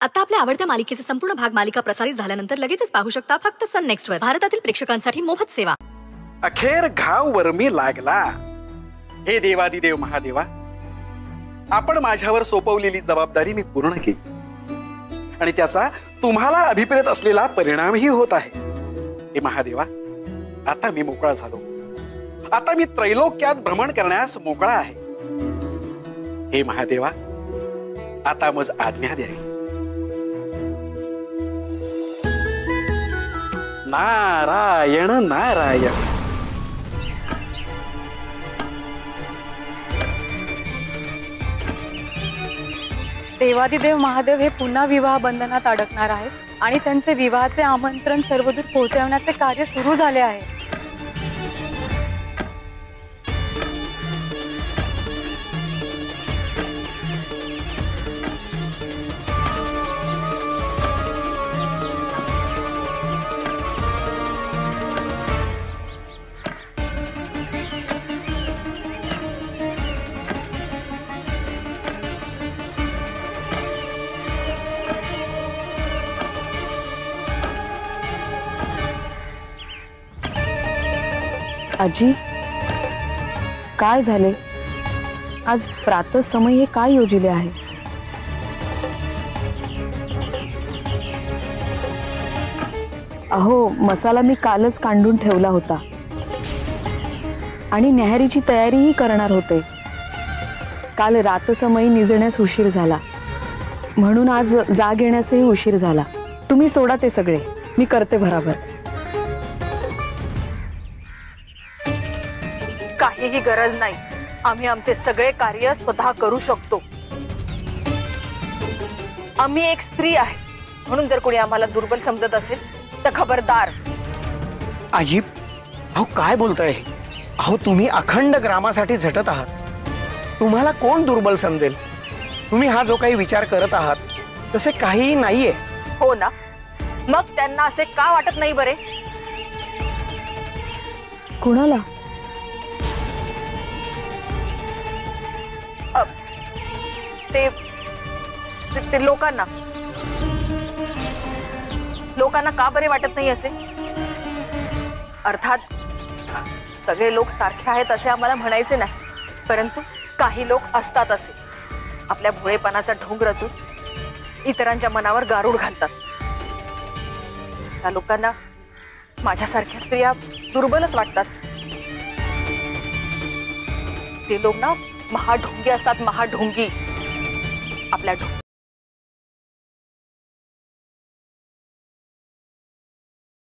आता आपल्या आवडत्या मालिकेचे संपूर्ण भाग मालिका प्रसारित झाल्यानंतर लगेचच पाहू शकता फक्त सन नेक्स्ट वर. भारतातील प्रेक्षकांसाठी मोफत सेवा. अखेर घाव वर्मी लागला. हे देवादिदेव महादेवा, आपण माझ्यावर सोपवलेली जबाबदारी मी पूर्ण केली आणि त्याचा तुम्हाला अभिप्रेत असलेला परिणामही होत आहे. हे महादेवा, आता मी मोकळा झालो. आता मी त्रैलोक्यात भ्रमण करण्यास मोकळा आहे. हे महादेवा, आता मज आज्ञा द्यावी. नारायण नारायण. देवादिदेव महादेव हे पुन्हा विवाह बंधनात अडकणार आहेत आणि त्यांचे विवाहाचे आमंत्रण सर्वदूर पोहोचवण्याचे कार्य सुरू झाले आहे. आजी, काय झाले? आज प्रातः समय हे काय योजिले आहे? अहो, मसाला मी कालच कांडून ठेवला होता आणि न्याहारीची तयारीही करणार होते. काल रातसमयी निजण्यास उशीर झाला, म्हणून आज जाग येण्यासही उशीर झाला. तुम्ही सोडा ते सगळे, मी करते भराभर. काहीही गरज नाही. आम्ही आमचे सगळे कार्य स्वतः करू शकतो. आम्ही एक स्त्री आहे, म्हणून जर कोणी आम्हाला दुर्बल समजत असेल तर खबरदार. आजी, अहो काय बोलताय? अहो तुम्ही अखंड ग्रामासाठी झटत आहात. तुम्हाला कोण दुर्बल समजेल? तुम्ही हा जो काही विचार करत आहात तसे काहीही नाहीये. हो ना, मग त्यांना असे का वाटत नाही बरे? कुणाला? ते लोकांना का बरे वाटत नाही असे? अर्थात सगळे लोक सारखे आहेत असे आम्हाला म्हणायचे नाही, परंतु काही लोक असतात असे, आपल्या भोळेपणाचा ढोंग रचून इतरांच्या मनावर गारूड घालतात. त्या लोकांना माझ्यासारख्या स्त्रिया दुर्बलच वाटतात. ते लोक ना महाढोंगी असतात, महाढोंगी. आपल्या